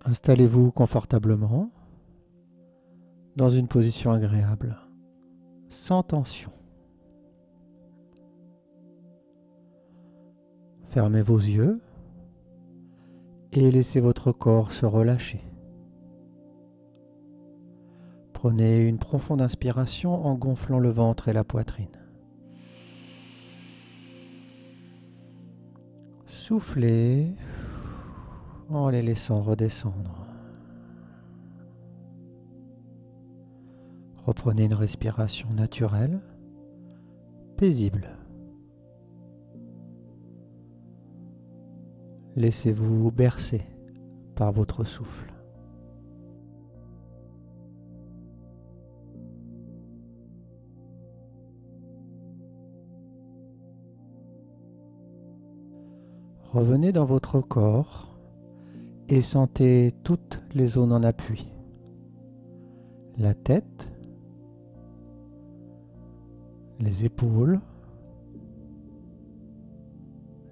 Installez-vous confortablement dans une position agréable, sans tension. Fermez vos yeux et laissez votre corps se relâcher. Prenez une profonde inspiration en gonflant le ventre et la poitrine. Soufflez en les laissant redescendre. Reprenez une respiration naturelle, paisible. Laissez-vous bercer par votre souffle. Revenez dans votre corps et sentez toutes les zones en appui. La tête, les épaules,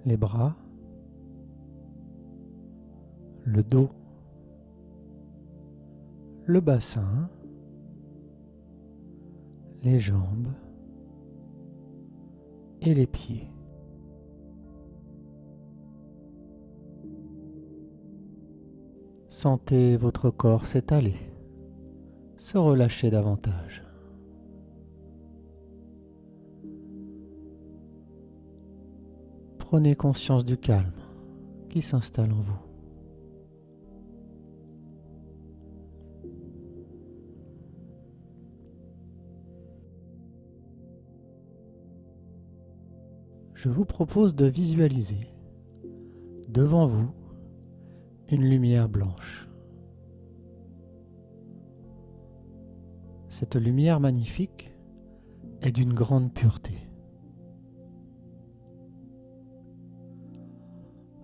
les bras, le dos, le bassin, les jambes et les pieds. Sentez votre corps s'étaler, se relâcher davantage. Prenez conscience du calme qui s'installe en vous. Je vous propose de visualiser devant vous une lumière blanche. Cette lumière magnifique est d'une grande pureté.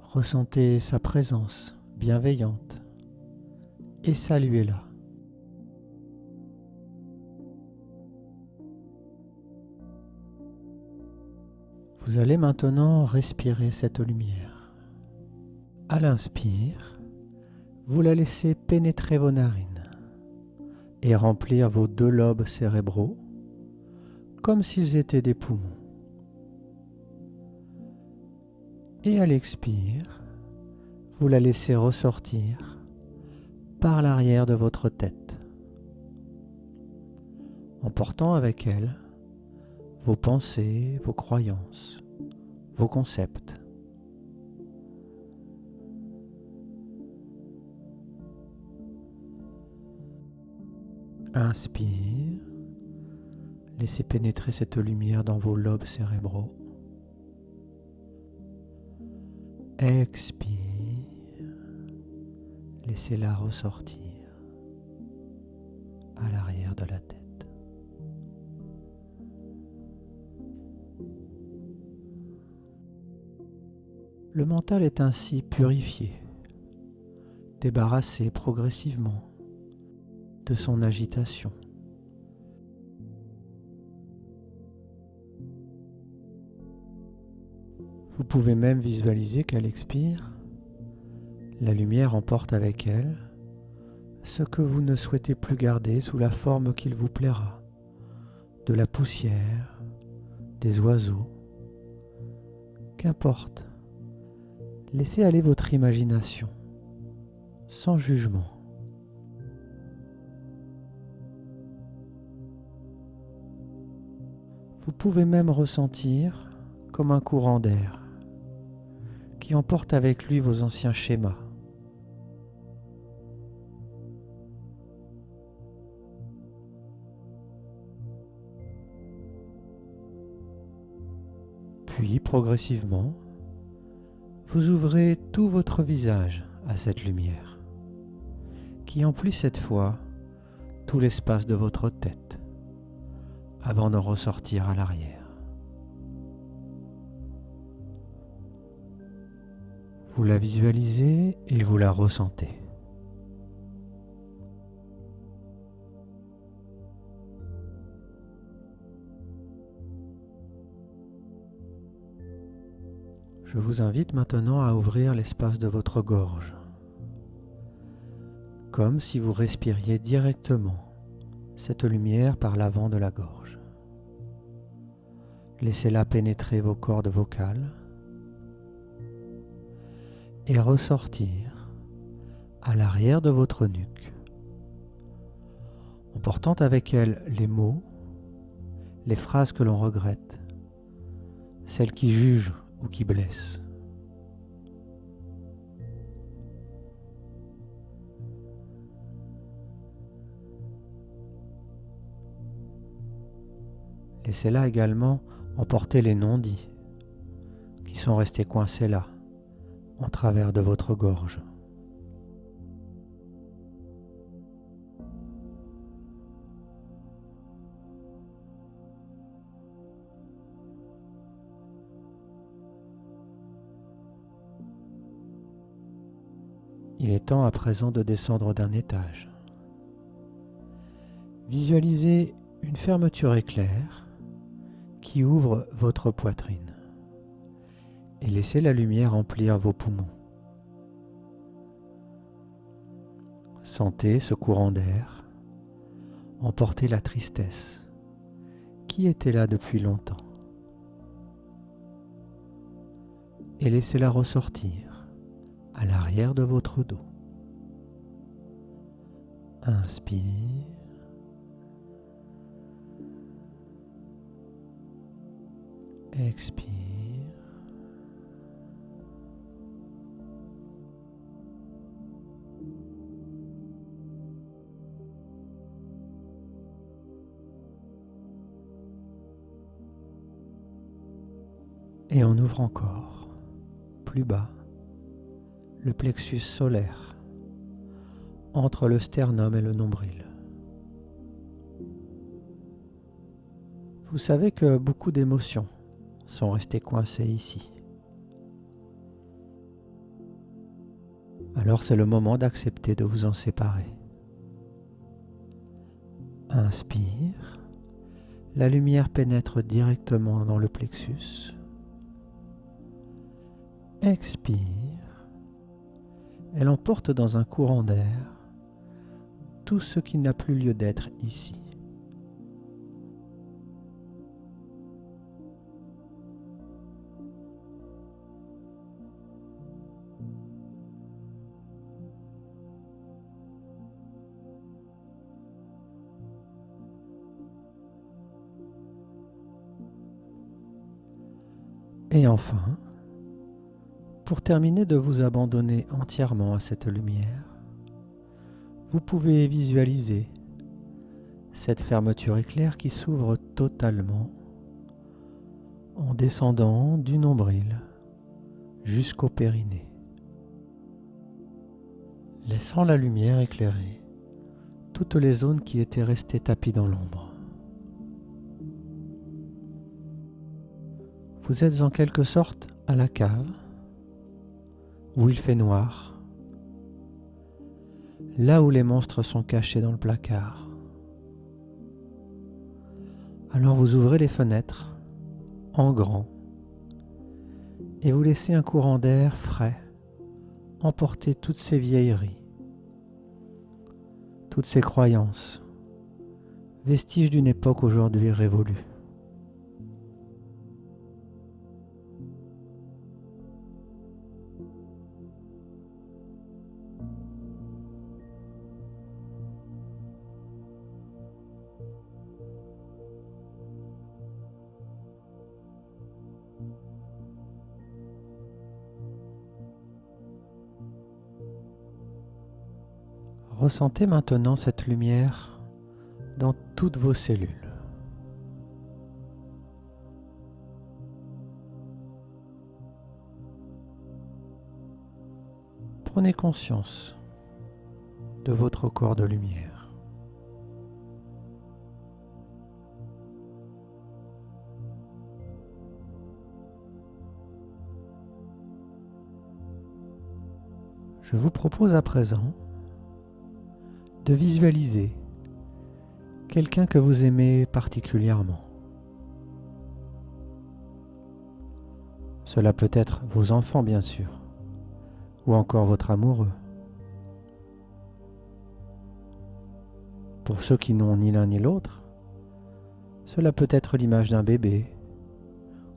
Ressentez sa présence bienveillante et saluez-la. Vous allez maintenant respirer cette lumière. À l'inspire, vous la laissez pénétrer vos narines et remplir vos 2 lobes cérébraux comme s'ils étaient des poumons. Et à l'expire, vous la laissez ressortir par l'arrière de votre tête, emportant avec elle vos pensées, vos croyances, vos concepts. Inspire, laissez pénétrer cette lumière dans vos lobes cérébraux. Expire, laissez-la ressortir à l'arrière de la tête. Le mental est ainsi purifié, débarrassé progressivement de son agitation. Vous pouvez même visualiser qu'à l'expire, la lumière emporte avec elle ce que vous ne souhaitez plus garder sous la forme qu'il vous plaira, de la poussière, des oiseaux, qu'importe. Laissez aller votre imagination, sans jugement. Vous pouvez même ressentir comme un courant d'air qui emporte avec lui vos anciens schémas. Puis, progressivement, vous ouvrez tout votre visage à cette lumière, qui emplit cette fois tout l'espace de votre tête, avant de ressortir à l'arrière. Vous la visualisez et vous la ressentez. Je vous invite maintenant à ouvrir l'espace de votre gorge. comme si vous respiriez directement cette lumière par l'avant de la gorge. Laissez-la pénétrer vos cordes vocales et ressortir à l'arrière de votre nuque, emportant avec elle les mots, les phrases que l'on regrette, celles qui jugent ou qui blessent. Laissez-la également emporter les non-dits qui sont restés coincés là, en travers de votre gorge. Il est temps à présent de descendre d'un étage. Visualisez une fermeture éclair qui ouvre votre poitrine et laissez la lumière remplir vos poumons. Sentez ce courant d'air emporter la tristesse qui était là depuis longtemps et laissez-la ressortir à l'arrière de votre dos. Inspire. Expire. Et on ouvre encore, plus bas, le plexus solaire, entre le sternum et le nombril. Vous savez que beaucoup d'émotions sont restées coincées ici. Alors c'est le moment d'accepter de vous en séparer. Inspire, la lumière pénètre directement dans le plexus. Expire, elle emporte dans un courant d'air tout ce qui n'a plus lieu d'être ici. Et enfin, pour terminer de vous abandonner entièrement à cette lumière, vous pouvez visualiser cette fermeture éclair qui s'ouvre totalement en descendant du nombril jusqu'au périnée, laissant la lumière éclairer toutes les zones qui étaient restées tapies dans l'ombre. Vous êtes en quelque sorte à la cave, où il fait noir, là où les monstres sont cachés dans le placard. Alors vous ouvrez les fenêtres, en grand, et vous laissez un courant d'air frais emporter toutes ces vieilleries, toutes ces croyances, vestiges d'une époque aujourd'hui révolue. Ressentez maintenant cette lumière dans toutes vos cellules. Prenez conscience de votre corps de lumière. Je vous propose à présent de visualiser quelqu'un que vous aimez particulièrement. Cela peut être vos enfants, bien sûr, ou encore votre amoureux. Pour ceux qui n'ont ni l'un ni l'autre, cela peut être l'image d'un bébé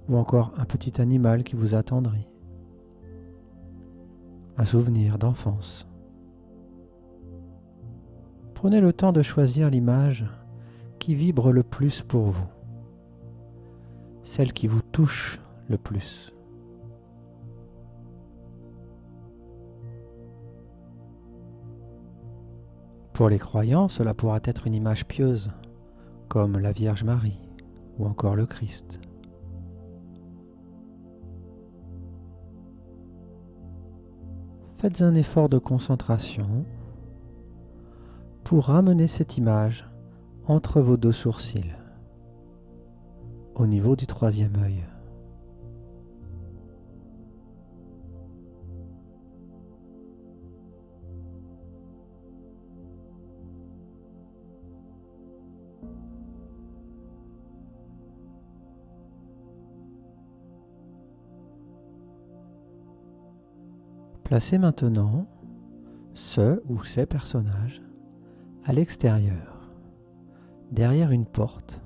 ou encore un petit animal qui vous attendrit, un souvenir d'enfance. Prenez le temps de choisir l'image qui vibre le plus pour vous, celle qui vous touche le plus. Pour les croyants, cela pourra être une image pieuse, comme la Vierge Marie ou encore le Christ. Faites un effort de concentration pour ramener cette image entre vos deux sourcils, au niveau du troisième œil. Placez maintenant ce ou ces personnages à l'extérieur, derrière une porte.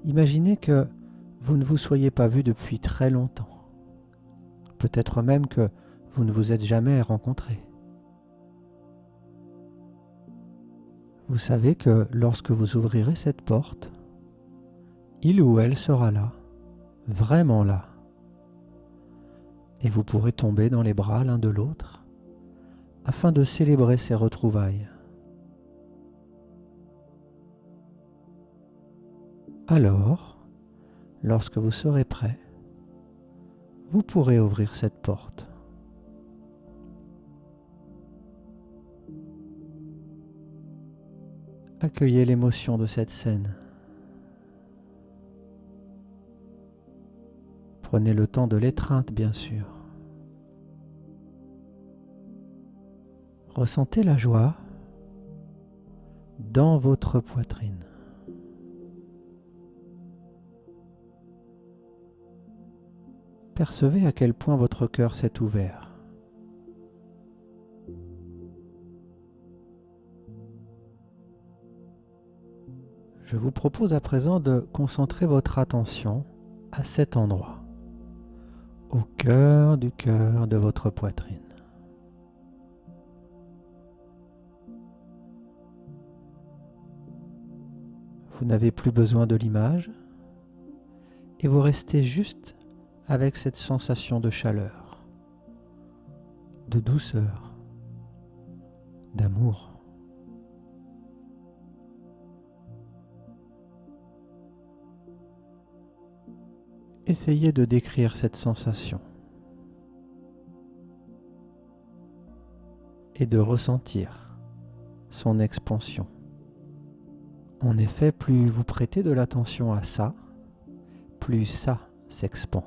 Imaginez que vous ne vous soyez pas vu depuis très longtemps. Peut-être même que vous ne vous êtes jamais rencontrés. Vous savez que lorsque vous ouvrirez cette porte, il ou elle sera là, vraiment là. Et vous pourrez tomber dans les bras l'un de l'autre afin de célébrer ces retrouvailles. Alors, lorsque vous serez prêt, vous pourrez ouvrir cette porte. Accueillez l'émotion de cette scène. Prenez le temps de l'étreinte, bien sûr. Ressentez la joie dans votre poitrine. Percevez à quel point votre cœur s'est ouvert. Je vous propose à présent de concentrer votre attention à cet endroit, au cœur de votre poitrine. Vous n'avez plus besoin de l'image et vous restez juste avec cette sensation de chaleur, de douceur, d'amour. Essayez de décrire cette sensation et de ressentir son expansion. En effet, plus vous prêtez de l'attention à ça, plus ça s'expand.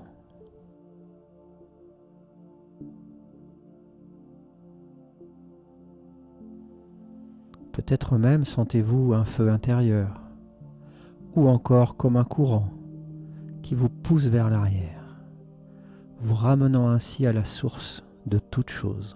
Peut-être même sentez-vous un feu intérieur, ou encore comme un courant qui vous pousse vers l'arrière, vous ramenant ainsi à la source de toute chose.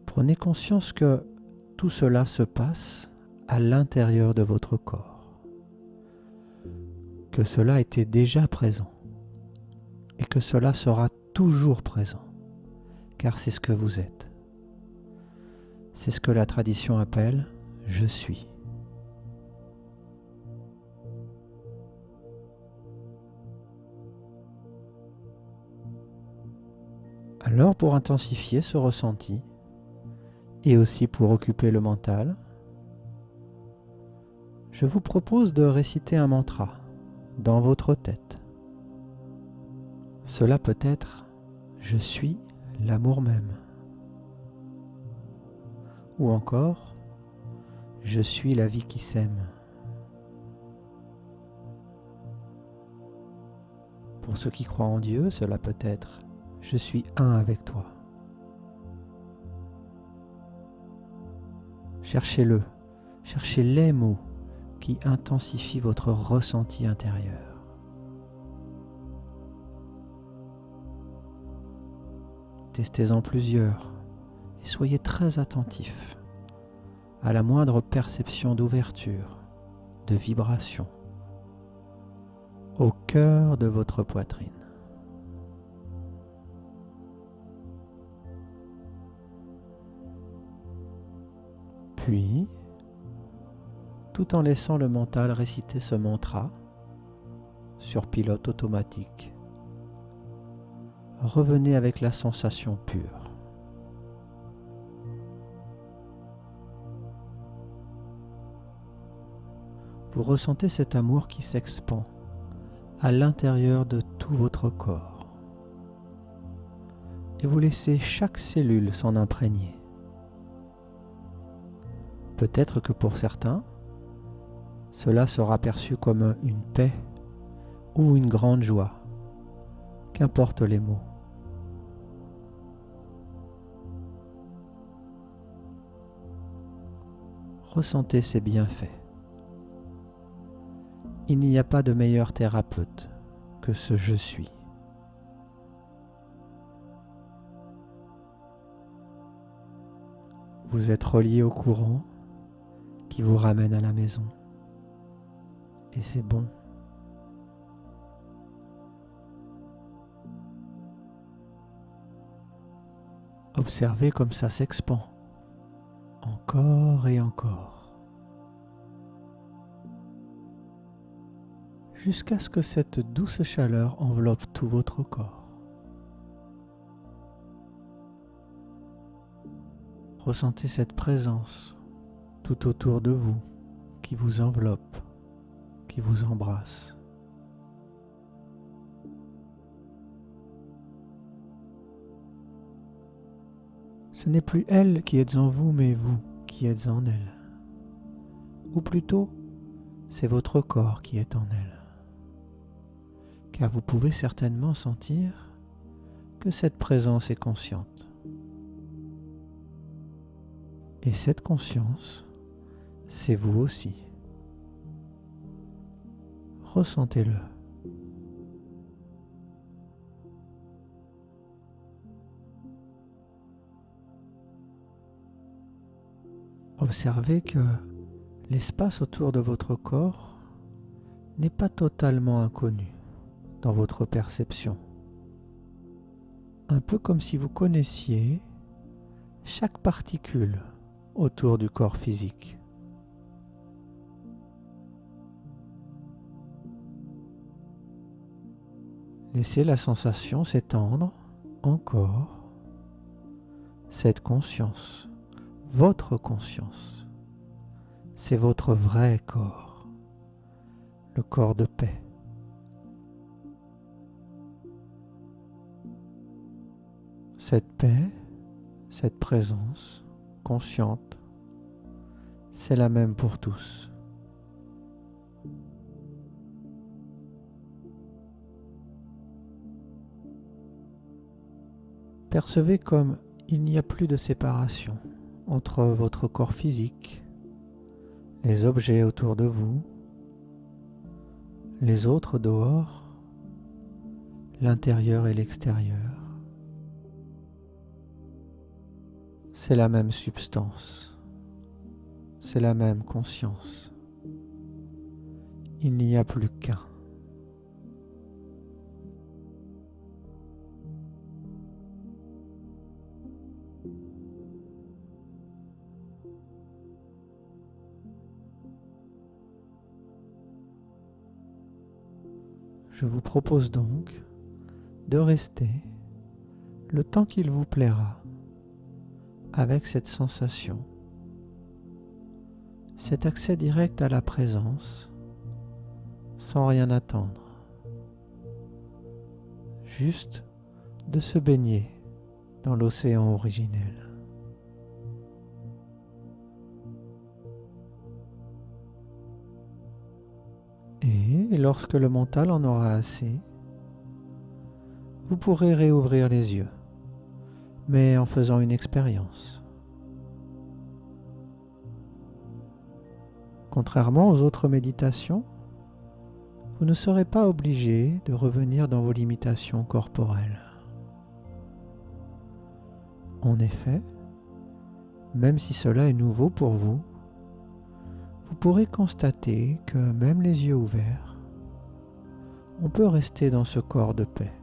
Prenez conscience que tout cela se passe à l'intérieur de votre corps, que cela était déjà présent et que cela sera toujours présent, car c'est ce que vous êtes. C'est ce que la tradition appelle « je suis ». Alors, pour intensifier ce ressenti, et aussi pour occuper le mental, je vous propose de réciter un mantra dans votre tête. Cela peut être « Je suis l'amour même » ou encore « Je suis la vie qui s'aime ». Pour ceux qui croient en Dieu, cela peut être « Je suis un avec toi ». Cherchez-le Cherchez les mots qui intensifient votre ressenti intérieur. Testez-en plusieurs et soyez très attentif à la moindre perception d'ouverture, de vibration, au cœur de votre poitrine. Puis, tout en laissant le mental réciter ce mantra sur pilote automatique, revenez avec la sensation pure. Vous ressentez cet amour qui s'expand à l'intérieur de tout votre corps et vous laissez chaque cellule s'en imprégner. Peut-être que pour certains, cela sera perçu comme une paix ou une grande joie, qu'importe les mots. Ressentez ces bienfaits. Il n'y a pas de meilleur thérapeute que ce je suis. Vous êtes relié au courant qui vous ramène à la maison. Et c'est bon. Observez comme ça s'expand, encore et encore, jusqu'à ce que cette douce chaleur enveloppe tout votre corps. Ressentez cette présence tout autour de vous qui vous enveloppe, qui vous embrasse. Ce n'est plus elle qui êtes en vous, mais vous qui êtes en elle. Ou plutôt, c'est votre corps qui est en elle. Car vous pouvez certainement sentir que cette présence est consciente. Et cette conscience, c'est vous aussi. Ressentez-le. Observez que l'espace autour de votre corps n'est pas totalement inconnu dans votre perception. Un peu comme si vous connaissiez chaque particule autour du corps physique. Laissez la sensation s'étendre encore. Cette conscience, votre conscience, c'est votre vrai corps, le corps de paix. Cette paix, cette présence consciente, c'est la même pour tous. Percevez comme il n'y a plus de séparation entre votre corps physique, les objets autour de vous, les autres dehors, l'intérieur et l'extérieur. C'est la même substance, c'est la même conscience. Il n'y a plus qu'un. Je vous propose donc de rester le temps qu'il vous plaira avec cette sensation, cet accès direct à la présence sans rien attendre, juste de se baigner dans l'océan originel. Et lorsque le mental en aura assez, vous pourrez réouvrir les yeux, mais en faisant une expérience. Contrairement aux autres méditations, vous ne serez pas obligé de revenir dans vos limitations corporelles. En effet, même si cela est nouveau pour vous, vous pourrez constater que même les yeux ouverts, on peut rester dans ce corps de paix,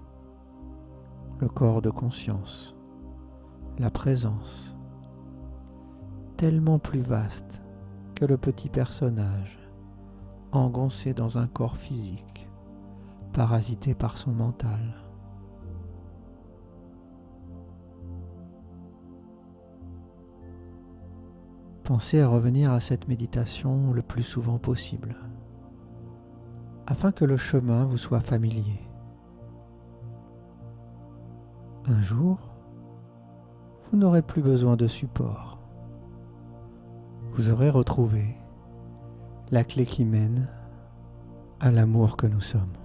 le corps de conscience, la présence, tellement plus vaste que le petit personnage engoncé dans un corps physique, parasité par son mental. Pensez à revenir à cette méditation le plus souvent possible, afin que le chemin vous soit familier. Un jour, vous n'aurez plus besoin de support. Vous aurez retrouvé la clé qui mène à l'amour que nous sommes.